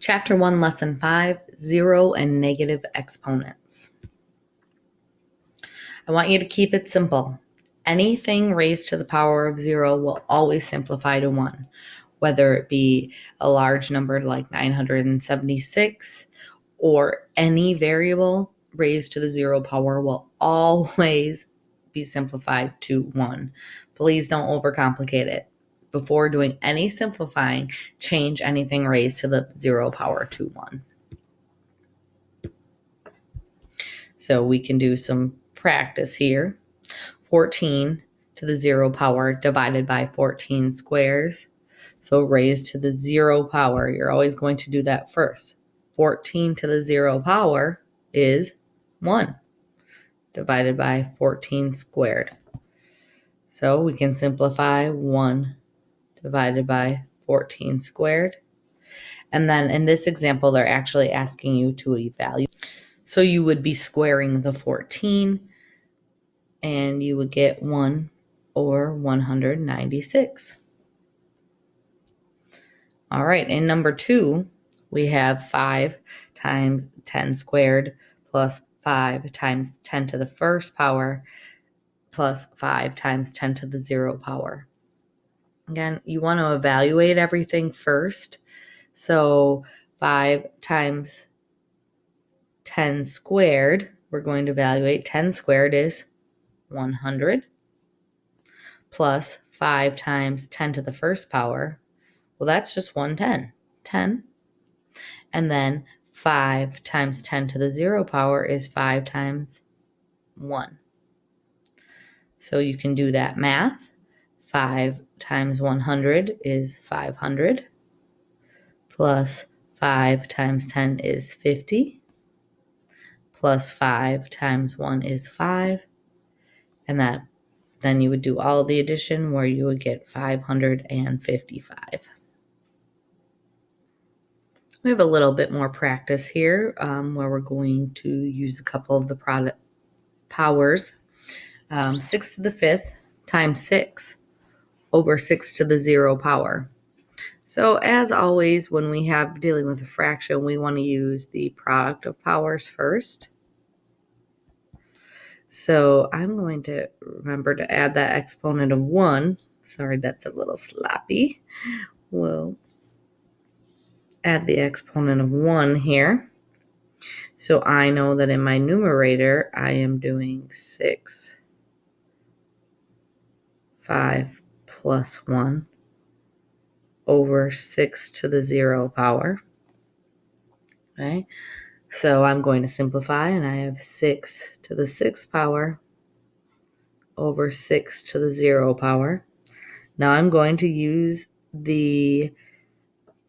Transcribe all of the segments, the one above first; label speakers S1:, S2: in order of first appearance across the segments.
S1: Chapter 1, Lesson 5, Zero and Negative Exponents. I want you to keep it simple. Anything raised to the power of 0 will always simplify to 1, whether it be a large number like 976 or any variable raised to the 0 power will always be simplified to 1. Please don't overcomplicate it. Before doing any simplifying, change anything raised to the 0 power to 1. So we can do some practice here. 14 to the 0 power divided by 14 squares. So raised to the 0 power, you're always going to do that first. 14 to the 0 power is 1 divided by 14 squared. So we can simplify 1 divided by 14 squared. And then in this example, they're actually asking you to evaluate. So you would be squaring the 14 and you would get 1 or 196. All right, in number 2, we have 5 times 10 squared plus 5 times 10 to the first power plus 5 times 10 to the 0 power. Again, you want to evaluate everything first. So 5 times 10 squared, we're going to evaluate 10 squared is 100 plus 5 times 10 to the first power. Well, that's just 110. 10. And then 5 times 10 to the 0 power is 5 times 1. So you can do that math. 5 times 100 is 500. Plus 5 times 10 is 50. Plus 5 times 1 is 5. And then you would do all the addition where you would get 555. We have a little bit more practice here where we're going to use a couple of the product powers. 6 to the 5th times 6 over 6 to the 0 power. So as always, when we have dealing with a fraction, we want to use the product of powers first. So I'm going to remember to add that exponent of 1. Sorry, that's a little sloppy. We'll add the exponent of 1 here. So I know that in my numerator, I am doing 6, 5 plus 1 over 6 to the 0 power. Okay, so I'm going to simplify, and I have 6 to the 6th power over 6 to the 0 power. Now I'm going to use the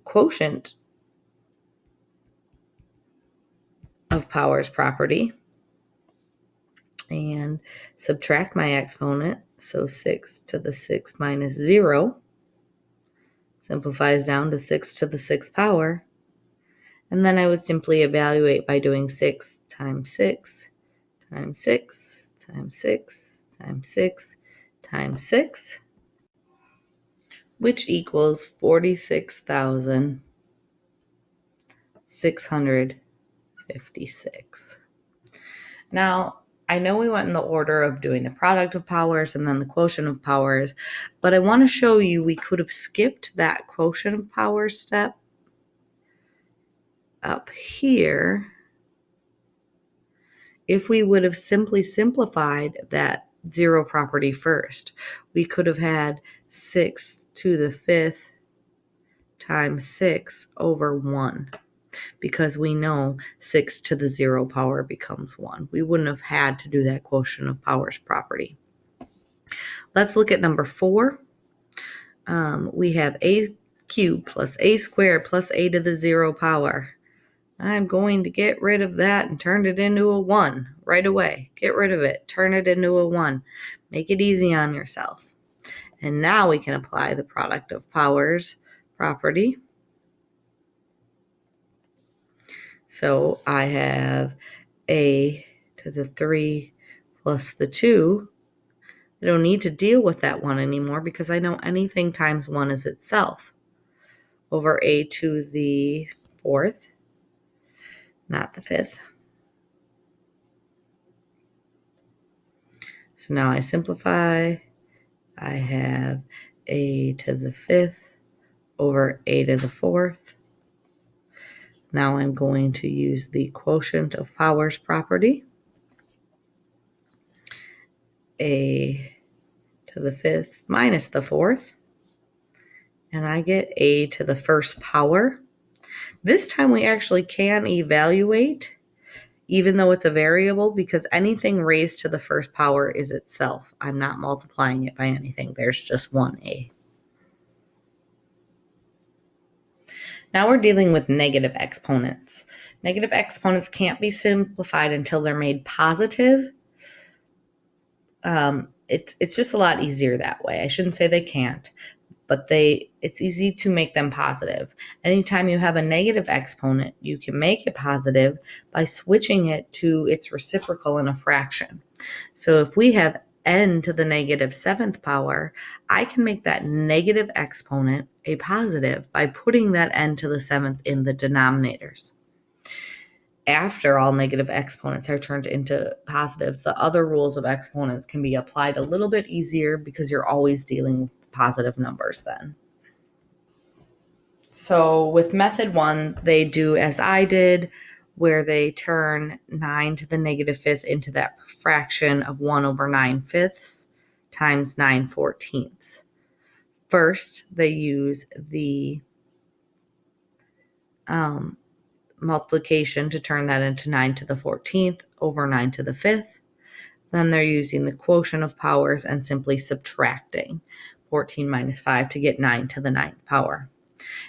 S1: quotient of powers property and subtract my exponent. So 6 to the 6 minus 0 simplifies down to 6 to the 6th power. And then I would simply evaluate by doing 6 times 6 times 6 times 6 times 6 times 6, which equals 46,656. Now, I know we went in the order of doing the product of powers and then the quotient of powers, but I want to show you we could have skipped that quotient of powers step up here if we would have simply simplified that 0 property first. We could have had 6 to the 5th times 6 over 1. Because we know 6 to the 0 power becomes 1. We wouldn't have had to do that quotient of powers property. Let's look at number 4. We have a cubed plus a squared plus a to the 0 power. I'm going to get rid of that and turn it into a 1 right away. Get rid of it. Turn it into a 1. Make it easy on yourself. And now we can apply the product of powers property. So I have a to the 3 plus the 2. I don't need to deal with that 1 anymore because I know anything times 1 is itself. Over a to the 4th, not the 5th. So now I simplify. I have a to the 5th over a to the 4th. Now I'm going to use the quotient of powers property. A to the 5th minus the 4th. And I get a to the 1st power. This time we actually can evaluate, even though it's a variable, because anything raised to the 1st power is itself. I'm not multiplying it by anything. There's just one a. Now we're dealing with negative exponents. Negative exponents can't be simplified until they're made positive. It's just a lot easier that way. I shouldn't say they can't, but it's easy to make them positive. Anytime you have a negative exponent, you can make it positive by switching it to its reciprocal in a fraction. So if we have n to the negative 7th power, I can make that negative exponent a positive by putting that n to the 7th in the denominators. After all negative exponents are turned into positive, the other rules of exponents can be applied a little bit easier because you're always dealing with positive numbers then. So with method 1, they do as I did, where they turn 9 to the negative 5th into that fraction of 1 over 9 fifths times 9 14ths. First, they use the multiplication to turn that into 9 to the 14th over 9 to the 5th. Then they're using the quotient of powers and simply subtracting 14 minus 5 to get 9 to the 9th power.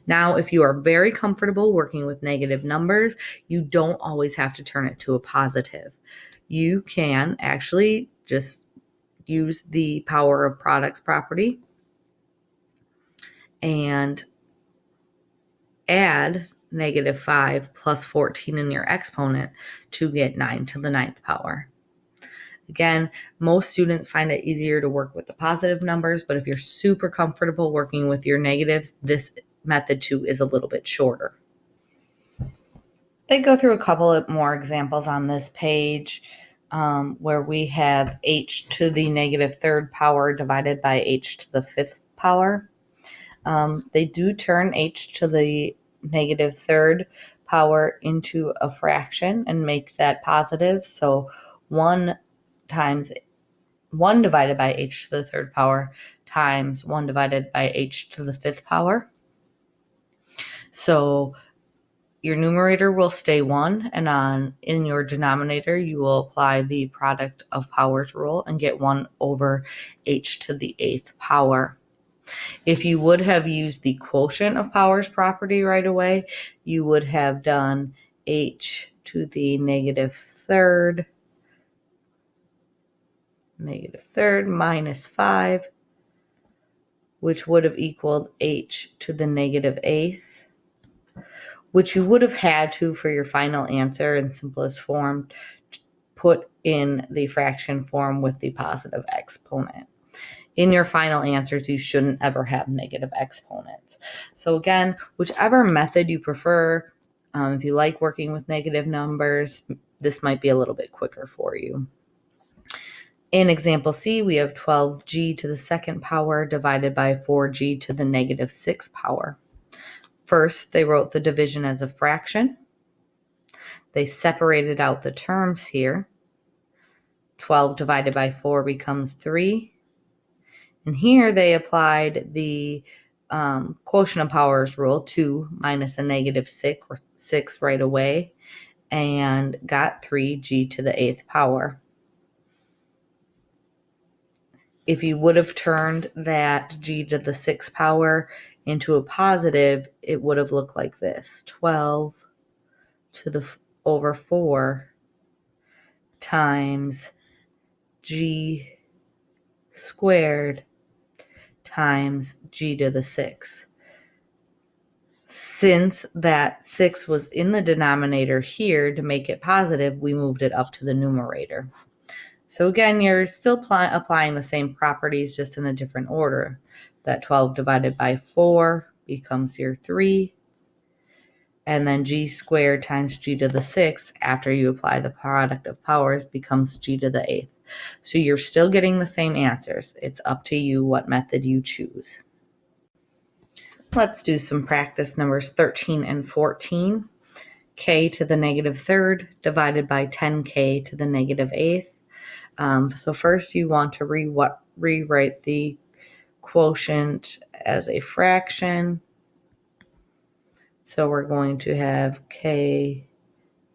S1: Now, if you are very comfortable working with negative numbers, you don't always have to turn it to a positive. You can actually just use the power of products property and add negative 5 plus 14 in your exponent to get 9 to the 9th power. Again, most students find it easier to work with the positive numbers, but if you're super comfortable working with your negatives, this method 2 is a little bit shorter. They go through a couple of more examples on this page where we have h to the negative 3rd power divided by h to the 5th power. They do turn h to the negative 3rd power into a fraction and make that positive. So 1 divided by h to the 3rd power times 1 divided by h to the 5th power. So your numerator will stay 1, and in your denominator, you will apply the product of powers rule and get 1 over h to the 8th power. If you would have used the quotient of powers property right away, you would have done h to the negative 3rd minus 5, which would have equaled h to the negative 8th, which you would have had to, for your final answer in simplest form, put in the fraction form with the positive exponent. In your final answers, you shouldn't ever have negative exponents. So again, whichever method you prefer, if you like working with negative numbers, this might be a little bit quicker for you. In example C, we have 12g to the 2nd power divided by 4g to the negative 6th power. First, they wrote the division as a fraction. They separated out the terms here. 12 divided by 4 becomes 3. And here they applied the quotient of powers rule, 2 minus a negative 6 right away, and got 3g to the 8th power. If you would have turned that g to the 6th power into a positive, it would have looked like this: 12 to the over 4 times g squared times g to the 6. Since that 6 was in the denominator here, to make it positive, we moved it up to the numerator. So again, you're still applying the same properties, just in a different order. That 12 divided by 4 becomes your 3. and then g squared times g to the 6th after you apply the product of powers becomes g to the 8th. So you're still getting the same answers. It's up to you what method you choose. Let's do some practice numbers 13 and 14. K to the negative 3rd divided by 10k to the negative 8th. So first you want to rewrite the quotient as a fraction. So we're going to have k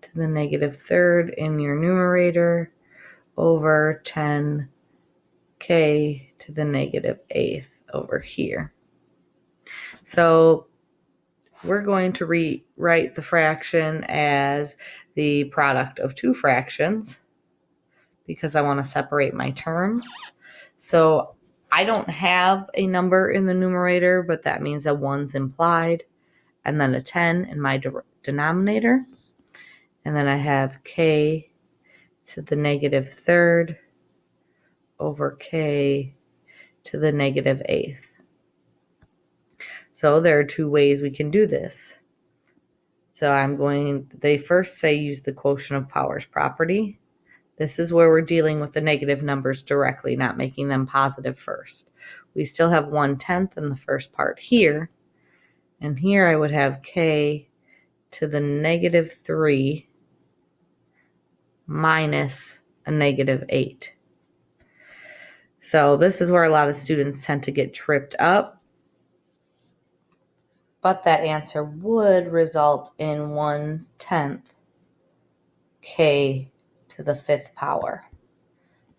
S1: to the negative 3rd in your numerator over 10k to the negative 8th over here. So we're going to rewrite the fraction as the product of two fractions because I want to separate my terms. So I don't have a number in the numerator, but that means a 1's implied, and then a 10 in my denominator. And then I have k to the negative 3rd over k to the negative 8th. So there are two ways we can do this. So they first say use the quotient of powers property. This is where we're dealing with the negative numbers directly, not making them positive first. We still have 1/10 in the first part here. And here I would have k to the negative 3 minus a negative 8. So this is where a lot of students tend to get tripped up. But that answer would result in 1/10 k to the 5th power.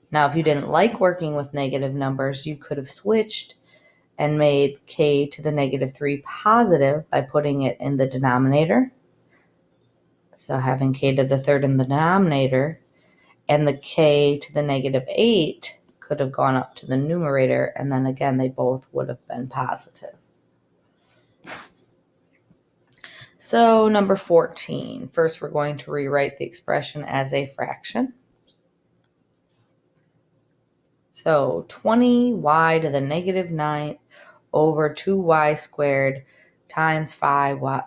S1: Now, if you didn't like working with negative numbers, you could have switched and made k to the negative 3 positive by putting it in the denominator. So having k to the 3rd in the denominator, and the k to the negative 8 could have gone up to the numerator, and then again, they both would have been positive. So number 14, first we're going to rewrite the expression as a fraction. So 20y to the negative 9th over 2y squared times 5y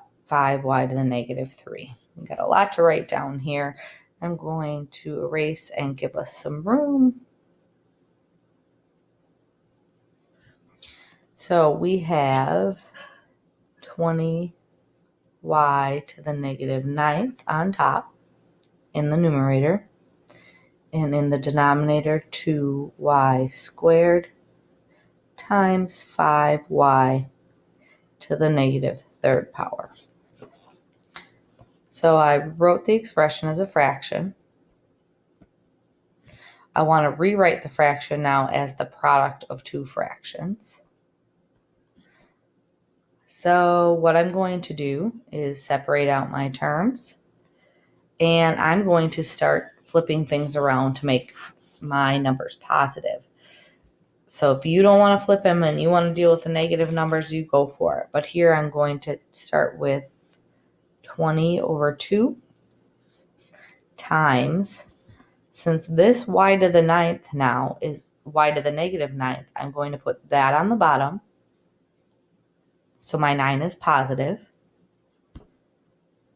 S1: to the negative 3. We've got a lot to write down here. I'm going to erase and give us some room. So we have 20y to the negative 9th on top in the numerator, and in the denominator 2y squared times 5y to the negative 3rd power. So I wrote the expression as a fraction. I want to rewrite the fraction now as the product of two fractions. So what I'm going to do is separate out my terms, and I'm going to start flipping things around to make my numbers positive. So if you don't want to flip them and you want to deal with the negative numbers, you go for it. But here I'm going to start with 20 over 2 times, since this y to the 9th now is y to the negative 9th, I'm going to put that on the bottom. So my 9 is positive.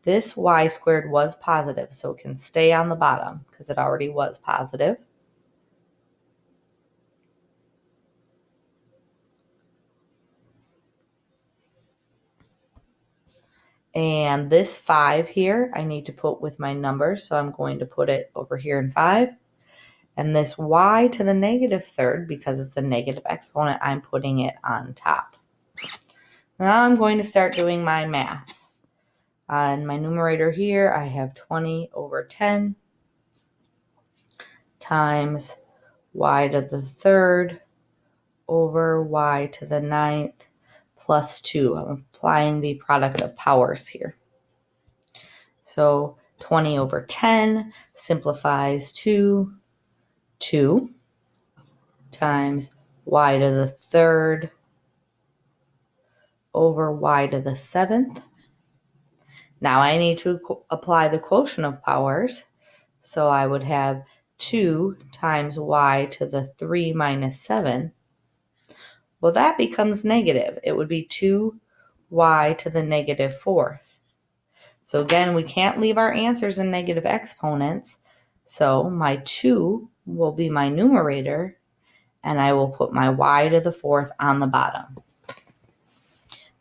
S1: This y squared was positive, so it can stay on the bottom because it already was positive. And this 5 here, I need to put with my numbers, so I'm going to put it over here in 5. And this y to the negative 3rd, because it's a negative exponent, I'm putting it on top. Now I'm going to start doing my math. On my numerator here, I have 20 over 10 times y to the 3rd over y to the 9th plus 2. I'm applying the product of powers here. So 20 over 10 simplifies to 2 times y to the 3rd over y to the 7th. Now I need to apply the quotient of powers. So I would have 2 times y to the 3 minus 7. Well, that becomes negative. It would be 2y to the negative 4th. So again, we can't leave our answers in negative exponents. So my 2 will be my numerator, and I will put my y to the 4th on the bottom.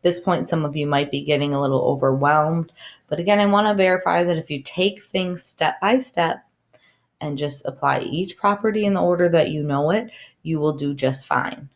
S1: This point, some of you might be getting a little overwhelmed. But again, I want to verify that if you take things step by step and just apply each property in the order that you know it, you will do just fine.